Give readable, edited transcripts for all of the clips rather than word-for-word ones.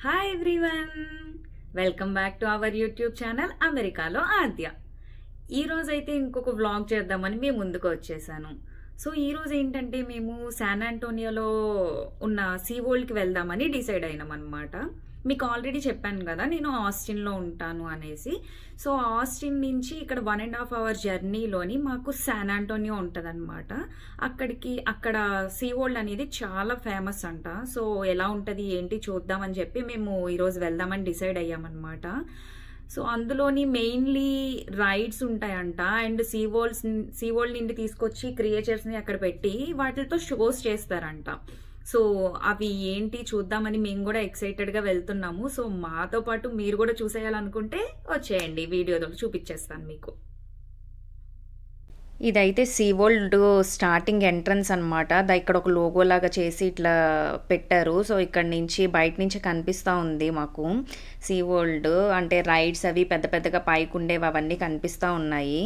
Hi everyone, welcome back to our YouTube channel అమెరికాలో ఆద్య. ఈరోజు అయితే ఇంకొక వ్లాగ్ చేద్దామని మేము ముందుకు వచ్చేసాను. సో ఈరోజు ఏంటంటే మేము శాన్ ఆంటోనియోలో ఉన్న సీ వరల్డ్కి వెళ్దామని డిసైడ్ అయినాం అనమాట. మీకు ఆల్రెడీ చెప్పాను కదా నేను ఆస్టిన్లో ఉంటాను అనేసి. సో ఆస్టిన్ నుంచి ఇక్కడ 1.5 hours జర్నీలోని మాకు శాన్ ఆంటోనియో ఉంటుంది అనమాట. అక్కడ సీ వరల్డ్ అనేది చాలా ఫేమస్ అంట. సో ఎలా ఉంటుంది ఏంటి చూద్దామని చెప్పి మేము ఈరోజు వెళ్దామని డిసైడ్ అయ్యామన్నమాట. సో అందులోని మెయిన్లీ రైడ్స్ ఉంటాయంట అండ్ సీ వరల్డ్ నుండి తీసుకొచ్చి క్రియేచర్స్ని అక్కడ పెట్టి వాటితో షోస్ చేస్తారంట. సో అవి ఏంటి చూద్దామని మేము కూడా ఎక్సైటెడ్గా వెళ్తున్నాము. సో మాతో పాటు మీరు కూడా చూసేయాలనుకుంటే వచ్చేయండి, వీడియోలో చూపించేస్తాను మీకు. ఇదైతే సీ వరల్డ్ స్టార్టింగ్ ఎంట్రన్స్ అనమాట. ఇక్కడ ఒక లోగో లాగా చేసి ఇట్లా పెట్టారు. సో ఇక్కడ నుంచి బయట నుంచి కనిపిస్తూ ఉంది మాకు సీ వరల్డ్. అంటే రైడ్స్ అవి పెద్ద పెద్దగా పైకి ఉండేవి అవన్నీ కనిపిస్తూ ఉన్నాయి.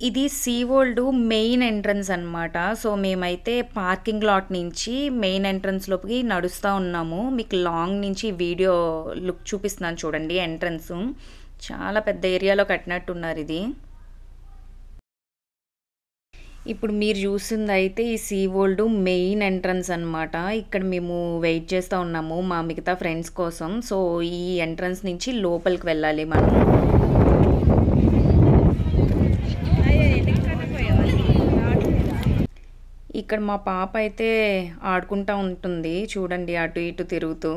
ఇది సీ వరల్డ్ మెయిన్ ఎంట్రన్స్ అనమాట. సో మేమైతే పార్కింగ్ లాట్ నుంచి మెయిన్ ఎంట్రన్స్ లోకి నడుస్తూ ఉన్నాము. మీకు లాంగ్ నుంచి వీడియో లుక్ చూపిస్తున్నాను చూడండి. ఎంట్రన్స్ చాలా పెద్ద ఏరియాలో కట్టినట్టున్నారు ఇది. ఇప్పుడు మీరు చూసింది అయితే ఈ సీ వరల్డ్ మెయిన్ ఎంట్రన్స్ అనమాట. ఇక్కడ మేము వెయిట్ చేస్తూ ఉన్నాము మా మిగతా ఫ్రెండ్స్ కోసం. సో ఈ ఎంట్రన్స్ నుంచి లోపలికి వెళ్ళాలి మనం. ఇక్కడ మా పాప అయితే ఆడుకుంటూ ఉంటుంది చూడండి, అటు ఇటు తిరుగుతూ.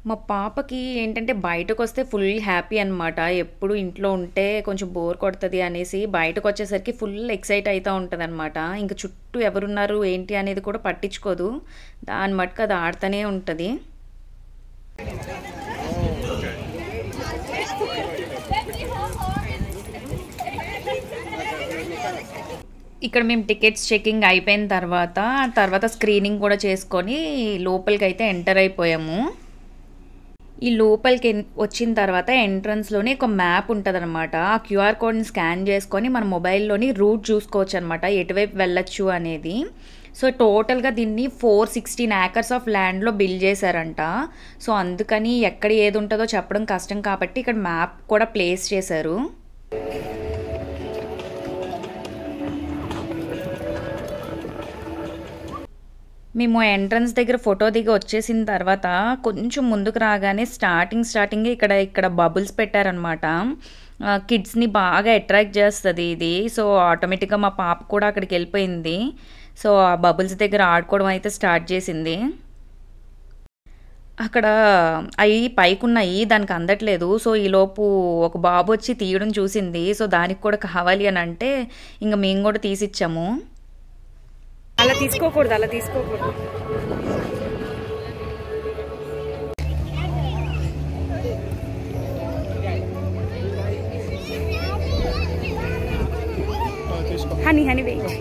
మా పాపకి ఏంటంటే బయటకు వస్తే ఫుల్ హ్యాపీ అనమాట. ఎప్పుడు ఇంట్లో ఉంటే కొంచెం బోర్ కొడుతుంది అనేసి బయటకు వచ్చేసరికి ఫుల్ ఎక్సైట్ అవుతూ ఉంటుంది అనమాట. ఇంకా చుట్టూ ఎవరున్నారు ఏంటి అనేది కూడా పట్టించుకోదు, దాని మటుకు అది ఆడుతూనే ఉంటుంది. ఇక్కడ మేము టికెట్స్ చెకింగ్ అయిపోయిన తర్వాత స్క్రీనింగ్ కూడా చేసుకొని లోపలికి అయితే ఎంటర్ అయిపోయాము. ఈ లోపలికి వచ్చిన తర్వాత ఎంట్రన్స్లోనే ఒక మ్యాప్ ఉంటుంది అనమాట. ఆ క్యూఆర్ కోడ్ని స్కాన్ చేసుకొని మన మొబైల్లోని రూట్ చూసుకోవచ్చు అనమాట, ఎటువైపు వెళ్ళొచ్చు అనేది. సో టోటల్గా దీన్ని 416 acres ఆఫ్ ల్యాండ్లో బిల్డ్ చేశారంట. సో అందుకని ఎక్కడ ఏది ఉంటుందో చెప్పడం కష్టం కాబట్టి ఇక్కడ మ్యాప్ కూడా ప్లేస్ చేశారు. మేము ఎంట్రన్స్ దగ్గర ఫోటో దిగి వచ్చేసిన తర్వాత కొంచెం ముందుకు రాగానే స్టార్టింగ్ ఇక్కడ బబుల్స్ పెట్టారనమాట. కిడ్స్ని బాగా అట్రాక్ట్ చేస్తుంది ఇది. సో ఆటోమేటిక్గా మా పాప కూడా అక్కడికి వెళ్ళిపోయింది. సో ఆ బబుల్స్ దగ్గర ఆడుకోవడం అయితే స్టార్ట్ చేసింది. అక్కడ అవి పైకున్నాయి, దానికి అందట్లేదు. సో ఈలోపు ఒక బాబు వచ్చి తీయడం చూసింది. సో దానికి కూడా కావాలి అని అంటే ఇంకా మేము కూడా తీసిచ్చాము. అలా తీసుకోకూడదు. Honey wait.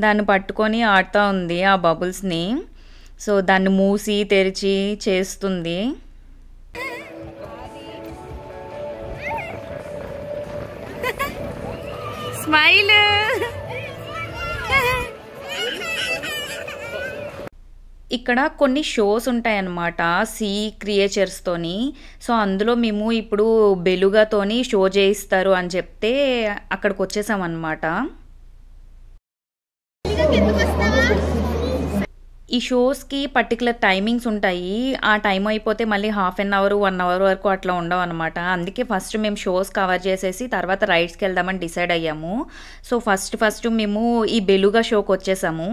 దాన్ని పట్టుకొని ఆడుతూ ఉంది ఆ బబుల్స్ని. సో దాన్ని మూసి తెరిచి చేస్తుంది. స్మైల్. ఇక్కడ కొన్ని షోస్ ఉంటాయన్నమాట సీ క్రియేచర్స్తోని. సో అందులో మేము ఇప్పుడు బెలుగాతోని షో చేయిస్తారు అని చెప్తే అక్కడికి వచ్చేసామన్నమాట. ఈ షోస్కి పర్టికులర్ టైమింగ్స్ ఉంటాయి. ఆ టైం అయిపోతే మళ్ళీ 1/2 hour 1 hour వరకు అట్లా ఉండవు అనమాట. అందుకే ఫస్ట్ మేము షోస్ కవర్ చేసేసి తర్వాత రైడ్స్కి వెళ్దామని డిసైడ్ అయ్యాము. సో ఫస్ట్ మేము ఈ బెలుగా షోకి వచ్చేసాము.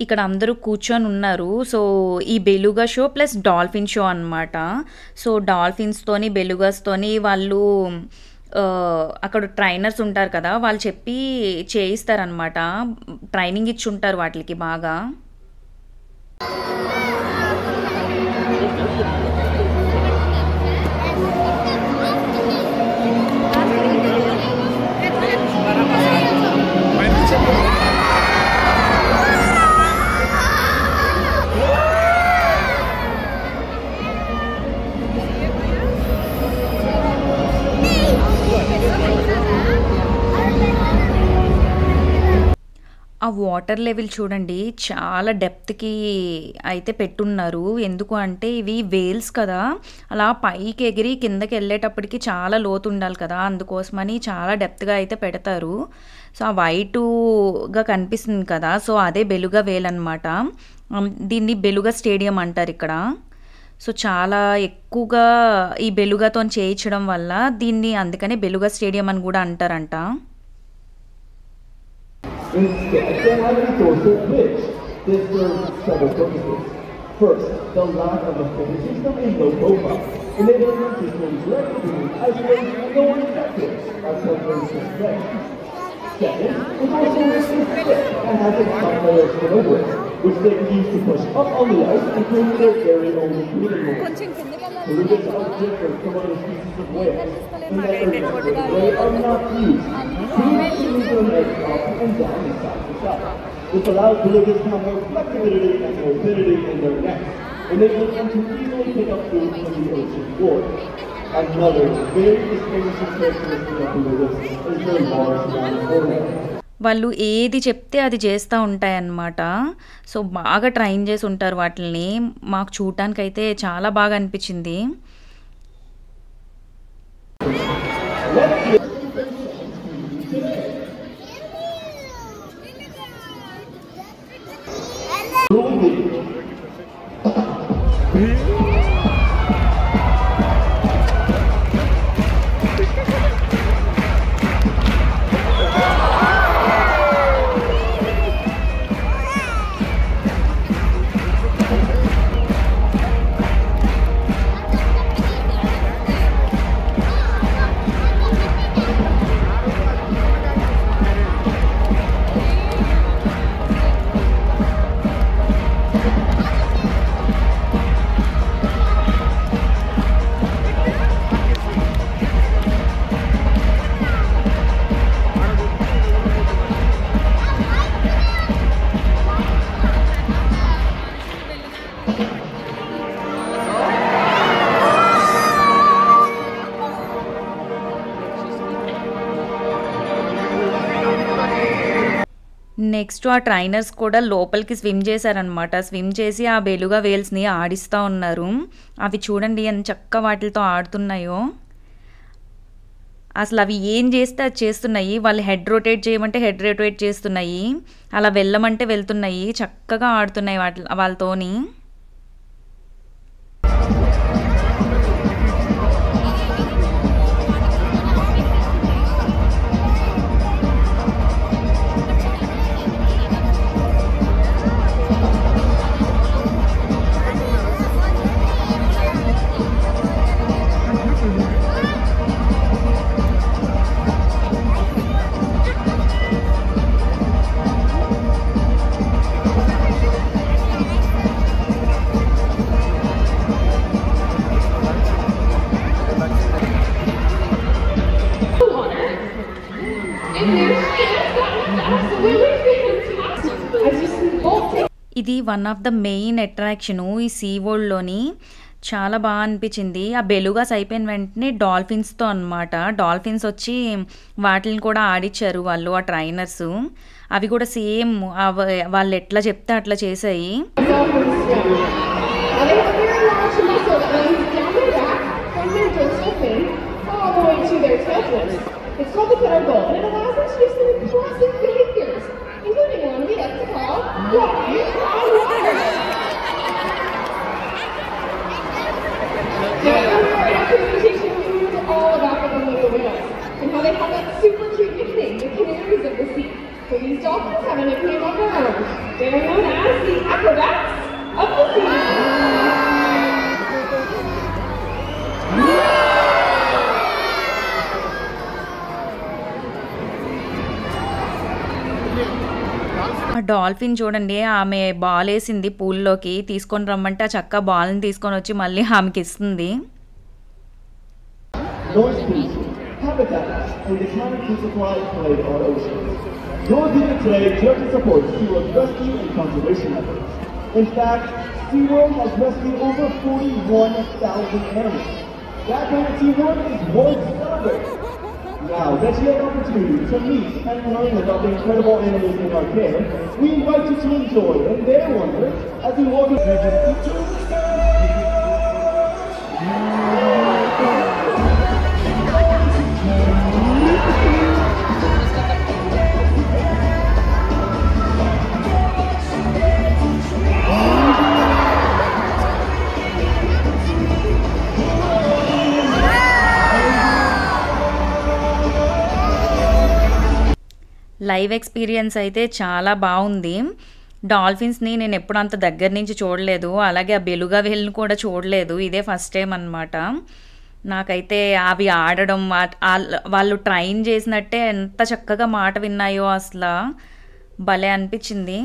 ఇక్కడ అందరూ కూర్చొని ఉన్నారు. సో ఈ బెలుగా షో ప్లస్ డాల్ఫిన్ షో అనమాట. సో డాల్ఫిన్స్తోని బెలుగాస్తోని వాళ్ళు అక్కడ ట్రైనర్స్ ఉంటారు కదా, వాళ్ళు చెప్పి చేయిస్తారనమాట. ట్రైనింగ్ ఇచ్చి ఉంటారు వాటికి బాగా. ఆ వాటర్ లెవెల్ చూడండి చాలా డెప్త్కి అయితే పెట్టున్నారు. ఎందుకు అంటే ఇవి వేల్స్ కదా, అలా పైకి ఎగిరి కిందకి వెళ్ళేటప్పటికి చాలా లోతు ఉండాలి కదా, అందుకోసమని చాలా డెప్త్గా అయితే పెడతారు. సో ఆ వైటుగా కనిపిస్తుంది కదా, సో అదే బెలుగా వేల్ అనమాట. దీన్ని బెలుగా స్టేడియం అంటారు ఇక్కడ. సో చాలా ఎక్కువగా ఈ బెలుగాతో చేయించడం వల్ల దీన్ని అందుకనే బెలుగా స్టేడియం అని కూడా అంటారంట. Instead, they have a dorsal ridge. This serves several purposes. First, the lack of a fitting system in low profile, enabling them to swim directly between icebergs and go unaffected by turbulence and stress. Second, it also is thick and has a top layer to over it, which they can use to push up on the ice and create their very own breathing room. Belugas are different from other species of whales in that their necks they are not used. Belugas can move their legs up and down and side to side. This allows belugas to have more flexibility and mobility in their necks, enabling them to easily pick up food from the ocean floor. Another very distinguishing characteristic of belugas is their large non-forehead. వాళ్ళు ఏది చెప్తే అది చేస్తూ ఉంటాయన్నమాట. So బాగా train చేసి ఉంటారు వాటిని. మాకు చూడటానికి అయితే చాలా బాగా అనిపించింది. నెక్స్ట్ ఆ ట్రైనర్స్ కూడా లోపలికి స్విమ్ చేశారనమాట. స్విమ్ చేసి ఆ బెలుగా వేల్స్ని ఆడిస్తూ ఉన్నారు. అవి చూడండి ఎంత చక్కగా వాటితో ఆడుతున్నాయో. అసలు అవి ఏం చేస్తే అది చేస్తున్నాయి. వాళ్ళు హెడ్ రొటేట్ చేయమంటే హెడ్ రొటేట్ చేస్తున్నాయి, అలా వెళ్ళమంటే వెళ్తున్నాయి. చక్కగా ఆడుతున్నాయి వాళ్ళతోని. ఇది one of the main attraction ఈ సీ వరల్డ్లోని. చాలా బాగా అనిపించింది. ఆ బెలుగాస్ అయిపోయిన వెంటనే డాల్ఫిన్స్తో అనమాట. డాల్ఫిన్స్ వచ్చి వాటిని కూడా ఆడిచ్చారు వాళ్ళు, ఆ ట్రైనర్స్. అవి కూడా సేమ్ వాళ్ళు ఎట్లా చెప్తే అట్లా చేసాయి. All about the Bermuda whales and how they have that super cute nickname, the canaries of the sea. So these dolphins have a nickname of their own. They are known as the acrobats of the sea. ఆ dolphin చూడండి, ఆమె ball వేసింది పూల్లోకి, తీసుకొని రమ్మంటే ఆ చక్క బాల్ని తీసుకొని వచ్చి మళ్ళీ ఆమెకి ఇస్తుంది. North Sea, habitats, and the climate to supply trade our oceans. North Sea today directly supports SeaWorld's rescue and conservation efforts. In fact, SeaWorld has rescued over 41,000 animals. That kind of teamwork is world standard. Now, that's your opportunity to meet and learn about the incredible animals in our care. We invite you to enjoy them, their wonders, as we walk into live experience అయితే చాలా బాగుంది. డాల్ఫిన్స్ని నేను ఎప్పుడు అంత దగ్గర నుంచి చూడలేదు, అలాగే ఆ బెలుగా వెళ్ళి కూడా చూడలేదు. ఇదే ఫస్ట్ టైం అనమాట. నాకైతే అవి ఆడడం వాళ్ళు ట్రైన్ చేసినట్టే ఎంత చక్కగా మాట విన్నాయో అసలు భలే అనిపించింది.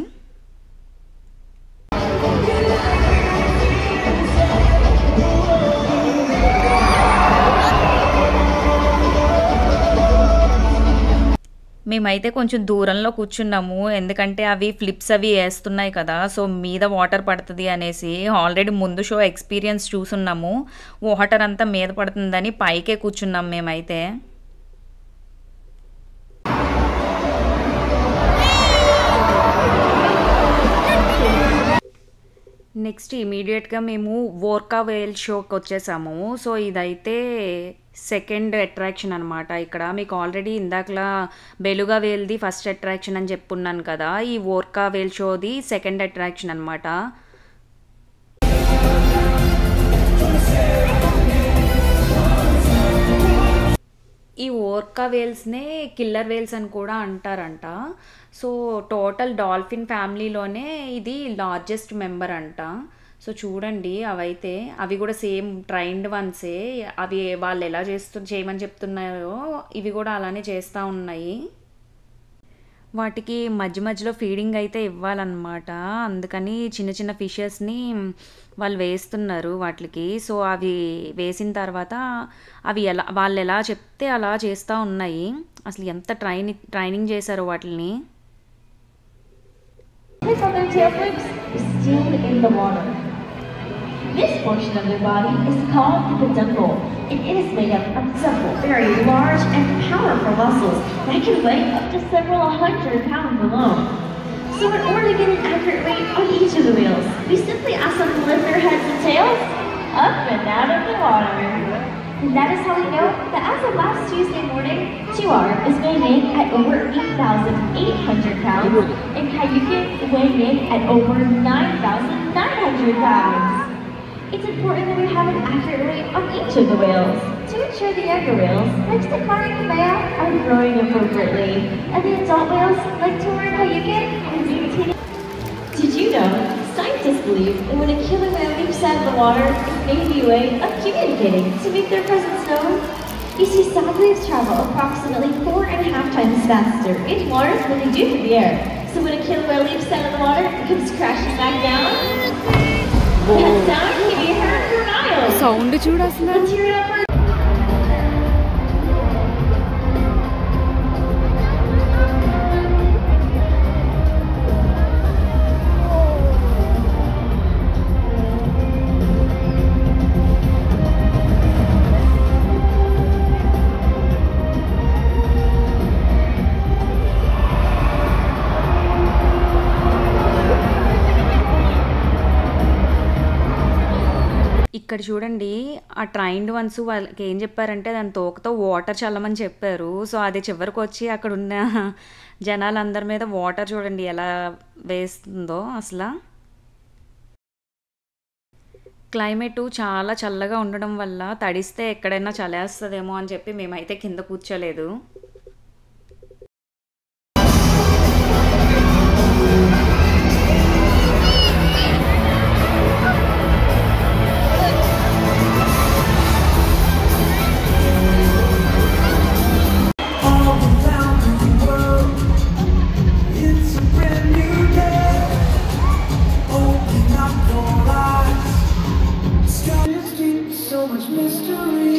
మేమైతే కొంచెం దూరంలో కూర్చున్నాము, ఎందుకంటే అవి ఫ్లిప్స్ అవి వేస్తున్నాయి కదా, సో మీద వాటర్ పడుతుంది అనేసి. ఆల్రెడీ ముందు షో ఎక్స్పీరియన్స్ చూసున్నాము, వాటర్ అంతా మీద పడుతుందని పైకే కూర్చున్నాం మేమైతే. నెక్స్ట్ ఇమీడియట్గా మేము వోర్కా వేల్ షోకి వచ్చేసాము. సో ఇదైతే సెకండ్ అట్రాక్షన్ అనమాట. ఇక్కడ మీకు ఆల్రెడీ ఇందాకలా బెలుగా వేల్ది ఫస్ట్ అట్రాక్షన్ అని చెప్పున్నాను కదా, ఈ వోర్కా వేల్ షోది సెకండ్ అట్రాక్షన్ అనమాట. ఈ ఓర్కా వేల్స్నే కిల్లర్ వేల్స్ అని కూడా అంటారంట. సో టోటల్ డాల్ఫిన్ ఫ్యామిలీలోనే ఇది లార్జెస్ట్ మెంబర్ అంట. సో చూడండి, అవి కూడా సేమ్ ట్రైన్డ్ వన్సే. అవి వాళ్ళు ఎలా చేయమని చెప్తున్నారో ఇవి కూడా అలానే చేస్తూ ఉన్నాయి. వాటికి మధ్య మధ్యలో ఫీడింగ్ అయితే ఇవ్వాలన్నమాట, అందుకని చిన్న చిన్న ఫిషెస్ని వాళ్ళు వేస్తున్నారు వాటికి. సో అవి వేసిన తర్వాత అవి వాళ్ళు ఎలా చెప్తే అలా చేస్తూ ఉన్నాయి. అసలు ఎంత ట్రైనింగ్ చేశారో వాటిని. This portion of their body is called the peduncle, and it is made up of several very large and powerful muscles that can weigh up to several hundred pounds alone. So in order to get an accurate weight on each of the whales, we simply ask them to lift their heads and tails up and out of the water. And that is how we know that as of last Tuesday morning, Chuar is weighing in at over 8,800 pounds, and Kayukin weighing in at over 9,900 pounds. It's important that we have an accurate weight on each of the whales to ensure the younger whales, like Sakari and Maya, are growing appropriately, and the adult whales, like Tor and Kayukin, are maintaining. Did you know? Scientists believe that when a killer whale leaps out of the water, it may be a way of communicating to make their presence known. You see, sound waves travel approximately 4.5 times faster in water than they do through the air. So when a killer whale leaps out of the water, it comes crashing back down. That sound can be heard for miles. Sound చూడు అసలు. Let's hear it up for ఇక్కడ చూడండి, ఆ trained once వాళ్ళకి ఏం చెప్పారంటే దాని తోకతో water చల్లమని చెప్పారు. సో అది చివరికి వచ్చి అక్కడ ఉన్న జనాలందరి మీద వాటర్ చూడండి ఎలా వేస్తుందో. అసలు క్లైమేట్ చాలా చల్లగా ఉండడం వల్ల తడిస్తే ఎక్కడైనా చలేస్తుందేమో అని చెప్పి మేమైతే కింద కూర్చోలేదు. So much mystery.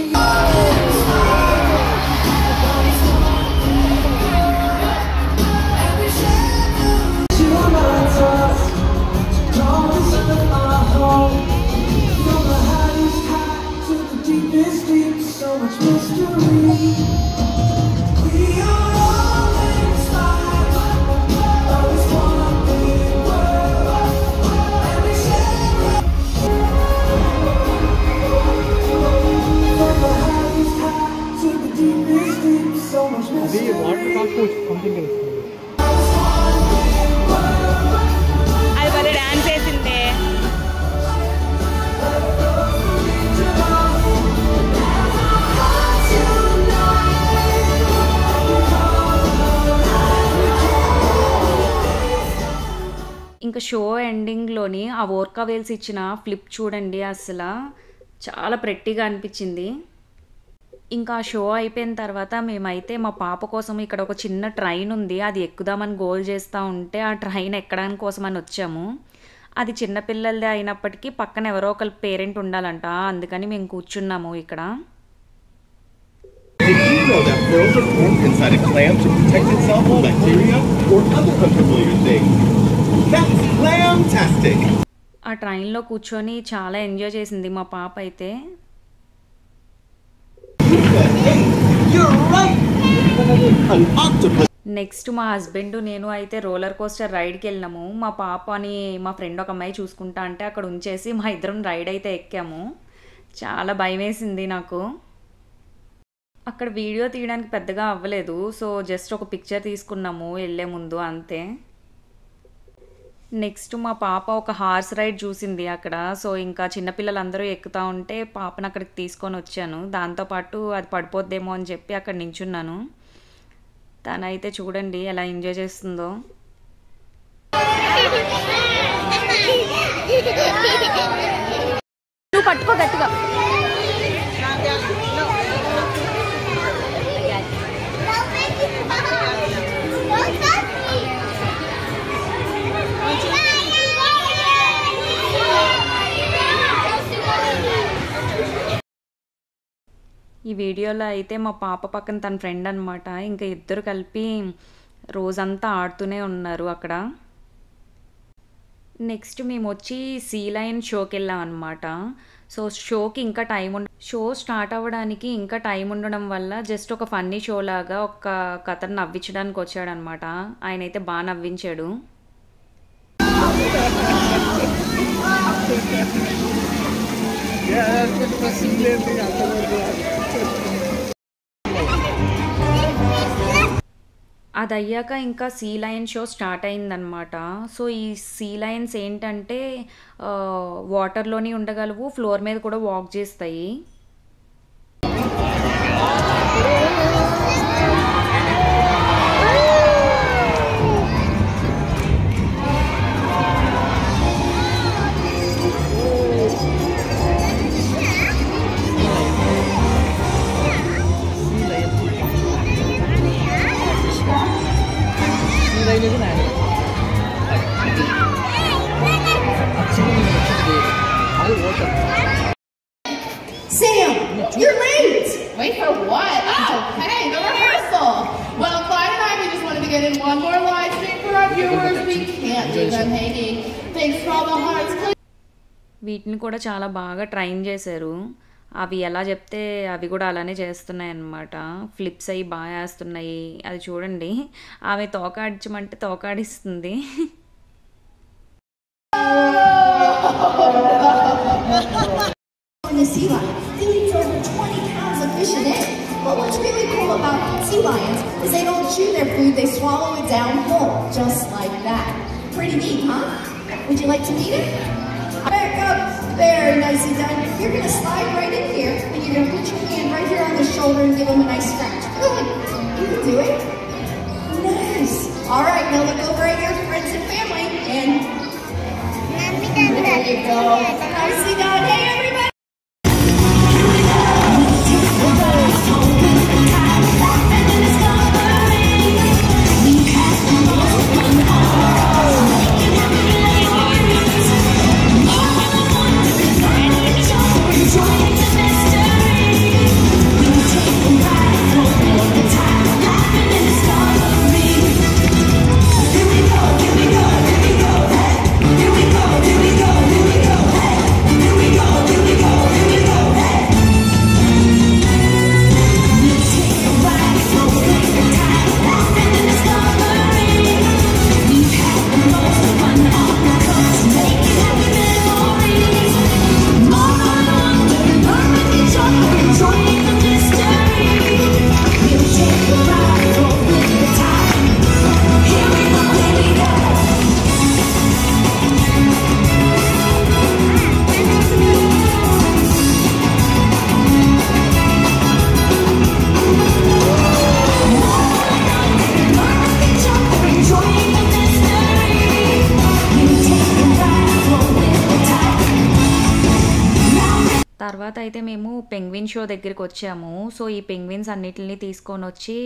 ఇంకా షో ఎండింగ్లోని ఆ ఓర్కా వేల్స్ ఇచ్చిన ఫ్లిప్ చూడండి, అసలు చాలా ప్రెట్టిగా అనిపించింది. ఇంకా షో అయిపోయిన తర్వాత మేమైతే మా పాప కోసం ఇక్కడ ఒక చిన్న ట్రైన్ ఉంది, అది ఎక్కుదామని గోల్ చేస్తూ ఉంటే ఆ ట్రైన్ ఎక్కడానికి కోసం అని వచ్చాము. అది చిన్నపిల్లలదే అయినప్పటికీ పక్కన ఎవరో ఒకరి పేరెంట్ ఉండాలంట, అందుకని మేము కూర్చున్నాము ఇక్కడ. Did you know that pearls are formed inside a clam to protect itself from bacteria or other unfamiliar things? That's clam-tastic! ఆ ట్రైన్లో కూర్చొని చాలా ఎంజాయ్ చేసింది మా పాప అయితే. You're right! An octopus! Next మా హస్బెండ్ నేను అయితే రోలర్ కోస్టర్ రైడ్కి వెళ్ళినాము. మా పాపని మా ఫ్రెండ్ ఒక అమ్మాయి చూసుకుంటా అంటే అక్కడ ఉంచేసి మా ఇద్దరం రైడ్ అయితే ఎక్కాము. చాలా భయం వేసింది నాకు. అక్కడ వీడియో తీయడానికి పెద్దగా అవ్వలేదు, సో జస్ట్ ఒక పిక్చర్ తీసుకున్నాము వెళ్ళే ముందు అంతే. నెక్స్ట్ మా పాప ఒక హార్స్ రైడ్ చూసింది అక్కడ, సో ఇంకా చిన్నపిల్లలందరూ ఎక్కుతూ ఉంటే పాపను అక్కడికి తీసుకొని వచ్చాను. దాంతోపాటు అది పడిపోద్దేమో అని చెప్పి అక్కడ నించున్నాను. తనైతే చూడండి ఎలా ఎంజాయ్ చేస్తుందో. నువ్వు పట్టుకో గట్టిగా. ఈ వీడియోలో అయితే మా పాప పక్కన తన ఫ్రెండ్ అనమాట, ఇంకా ఇద్దరు కలిపి రోజంతా ఆడుతూనే ఉన్నారు అక్కడ. నెక్స్ట్ మేము వచ్చి సీ లయన్ షోకి వెళ్ళాం అనమాట. సో షోకి ఇంకా షో స్టార్ట్ అవ్వడానికి ఇంకా టైం ఉండడం వల్ల జస్ట్ ఒక ఫన్నీ షో లాగా ఒక కథను నవ్వించడానికి వచ్చాడనమాట. ఆయన అయితే బాగా నవ్వించాడు. అది అయ్యాక ఇంకా సీ లయన్ షో స్టార్ట్ అయిందనమాట. సో ఈ సీ లయన్స్ ఏంటంటే వాటర్లోనే ఉండగలవు, ఫ్లోర్ మీద కూడా వాక్ చేస్తాయి. Sam, you're late! Wait for what? Oh, hey, the rehearsal! Well, Clyde and I, we just wanted to get in one more live stream for our viewers. We can't leave them hanging. Thanks for all the hearts. వీటిని కూడా చాలా బాగా train చేశారు. అవి ఎలా చెప్తే అవి కూడా అలానే చేస్తున్నాయి అన్నమాట. ఫ్లిప్స్ అయ్యి బాగా వేస్తున్నాయి. అది చూడండి, ఆమె తోకాడించమంటే తోకాడిస్తుంది. The sea lion, he eats over 20 pounds of fish a day. But what's really cool about sea lions is they don't chew their food, they swallow it down whole, just like that. Pretty neat, huh? Would you like to meet it? Back up, very nicely done. You're gonna slide right in here, and you're gonna put your hand right here on the shoulder and give him a nice scratch. Good, you can do it. Nice. All right, now look over at your friends and family, and there you go. Nicely done. Hey, everybody. Here we go. తర్వాత అయితే మేము penguin show దగ్గరికి వచ్చాము. So ఈ penguins అన్నిటిని తీసుకొని వచ్చి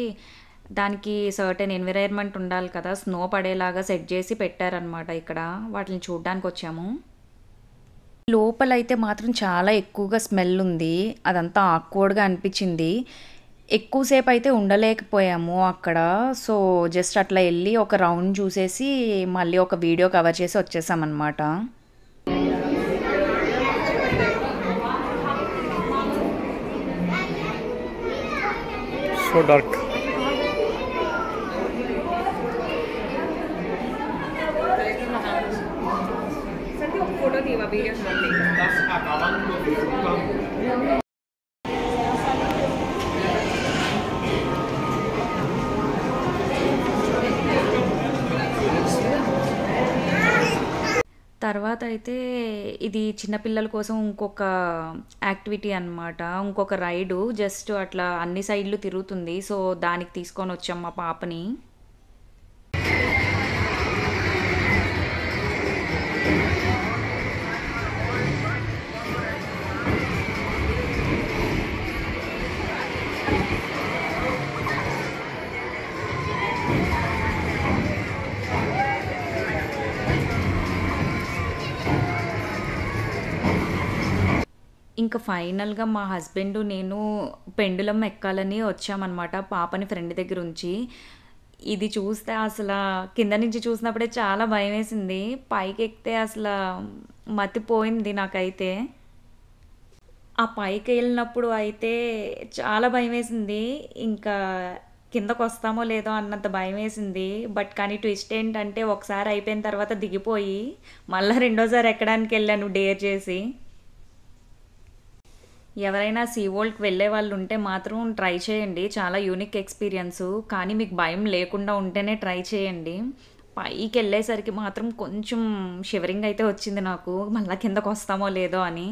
దానికి సర్టెన్ ఎన్విరాన్మెంట్ ఉండాలి కదా, స్నో పడేలాగా సెట్ చేసి పెట్టారనమాట. ఇక్కడ వాటిని చూడడానికి వచ్చాము. లోపలైతే మాత్రం చాలా ఎక్కువగా స్మెల్ ఉంది, అదంతా ఆక్వర్డ్గా అనిపించింది. ఎక్కువసేపు అయితే ఉండలేకపోయాము అక్కడ. సో జస్ట్ అట్లా వెళ్ళి ఒక రౌండ్ చూసేసి మళ్ళీ ఒక వీడియో కవర్ చేసి వచ్చేసామన్నమాట. So dark. ఫోటో తీవా వీడియో తర్వాత అయితే ఇది చిన్నపిల్లల కోసం ఇంకొక యాక్టివిటీ అన్నమాట, ఇంకొక రైడు. జస్ట్ అట్లా అన్ని సైడ్లు తిరుగుతుంది. సో దానికి తీసుకొని వచ్చాం మా పాపని. ఇంకా ఫైనల్గా మా హస్బెండ్ నేను పెండులం ఎక్కాలని వచ్చామన్నమాట పాపని ఫ్రెండ్ దగ్గర ఉంచి. ఇది చూస్తే అసలు కింద నుంచి చూసినప్పుడే చాలా భయం వేసింది, పైకి ఎక్కితే అసలు మతిపోయింది నాకైతే. ఆ పైకి వెళ్ళినప్పుడు అయితే చాలా భయం వేసింది, ఇంకా కిందకు వస్తామో లేదో అన్నంత భయం వేసింది. బట్ కానీ ట్విస్ట్ ఏంటంటే ఒకసారి అయిపోయిన తర్వాత దిగిపోయి మళ్ళీ రెండోసారి ఎక్కడానికి వెళ్ళాను డేర్ చేసి. ఎవరైనా సీ వరల్డ్కి వెళ్ళే వాళ్ళు ఉంటే మాత్రం ట్రై చేయండి, చాలా యూనిక్ ఎక్స్పీరియన్స్. కానీ మీకు భయం లేకుండా ఉంటేనే ట్రై చేయండి. పైకి వెళ్ళేసరికి మాత్రం కొంచెం షివరింగ్ అయితే వచ్చింది నాకు, మళ్ళీ కిందకు వస్తామో లేదో అని.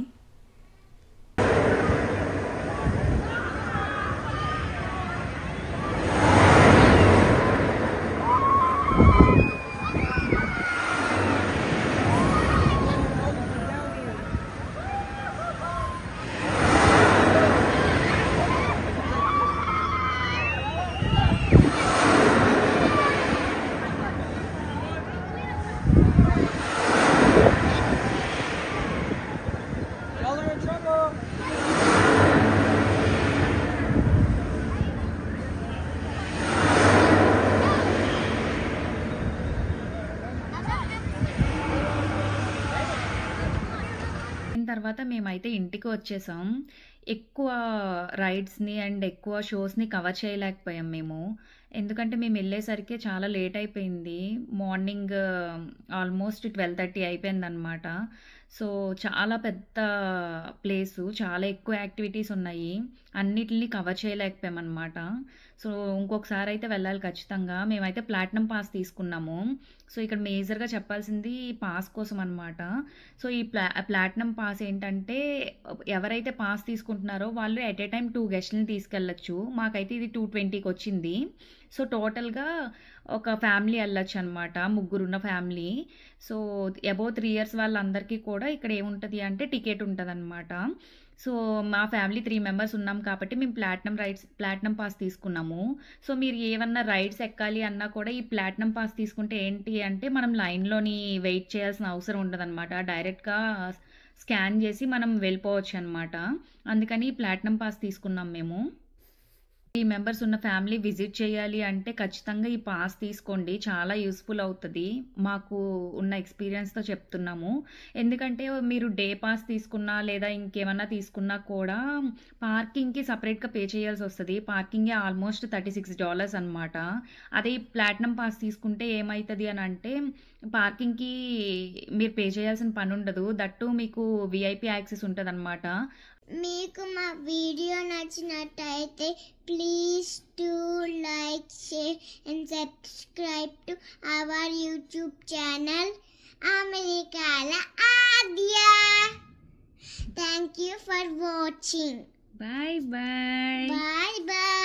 తర్వాత మేమైతే ఇంటికి వచ్చేసాం. ఎక్కువ రైడ్స్ని అండ్ ఎక్కువ షోస్ని కవర్ చేయలేకపోయాం మేము, ఎందుకంటే మేము వెళ్ళేసరికి చాలా లేట్ అయిపోయింది. మార్నింగ్ ఆల్మోస్ట్ 12:30 అయిపోయిందనమాట. సో చాలా పెద్ద ప్లేసు, చాలా ఎక్కువ యాక్టివిటీస్ ఉన్నాయి, అన్నిటిని కవర్ చేయలేకపోయామన్నమాట. సో ఇంకొకసారి అయితే వెళ్ళాలి ఖచ్చితంగా. మేమైతే ప్లాటినం పాస్ తీసుకున్నాము. సో ఇక్కడ మేజర్గా చెప్పాల్సింది పాస్ కోసం అనమాట. సో ఈ ప్లాటినం పాస్ ఏంటంటే ఎవరైతే పాస్ తీసుకుంటున్నారో వాళ్ళు ఎట్ ఏ టైం 2 గెస్ట్ని తీసుకెళ్ళచ్చు. మాకైతే ఇది 220కి వచ్చింది. సో టోటల్గా ఒక ఫ్యామిలీ వెళ్ళొచ్చు అనమాట, ముగ్గురున్న ఫ్యామిలీ. సో అబౌవ్ 3 years వాళ్ళందరికీ కూడా ఇక్కడ ఏముంటుంది అంటే టికెట్ ఉంటుంది అనమాట. సో మా ఫ్యామిలీ 3 members ఉన్నాం కాబట్టి మేము ప్లాటినం పాస్ తీసుకున్నాము. సో మీరు ఏమన్నా రైడ్స్ ఎక్కాలి అన్నా కూడా ఈ ప్లాటినం పాస్ తీసుకుంటే ఏంటి అంటే మనం లైన్లోని వెయిట్ చేయాల్సిన అవసరం ఉండదన్నమాట, డైరెక్ట్గా స్కాన్ చేసి మనం వెళ్ళిపోవచ్చు అనమాట. అందుకని ప్లాటినం పాస్ తీసుకున్నాం మేము. 3 members ఉన్న ఫ్యామిలీ విజిట్ చేయాలి అంటే ఖచ్చితంగా ఈ పాస్ తీసుకోండి, చాలా యూస్ఫుల్ అవుతుంది. మాకు ఉన్న ఎక్స్పీరియన్స్తో చెప్తున్నాము. ఎందుకంటే మీరు డే పాస్ తీసుకున్నా లేదా ఇంకేమన్నా తీసుకున్నా కూడా పార్కింగ్కి సపరేట్గా పే చేయాల్సి వస్తుంది. పార్కింగే ఆల్మోస్ట్ $36 అనమాట. అదే ఈ ప్లాటినం పాస్ తీసుకుంటే ఏమవుతుంది అని అంటే పార్కింగ్కి మీరు పే చేయాల్సిన పని ఉండదు, దట్టు మీకు విఐపి యాక్సెస్ ఉంటుంది అనమాట. మీకు మా వీడియో నచ్చినట్టయితే please to like, share and subscribe to our YouTube channel అమెరికాల Aadya. Thank you for watching. Bye bye. Bye bye.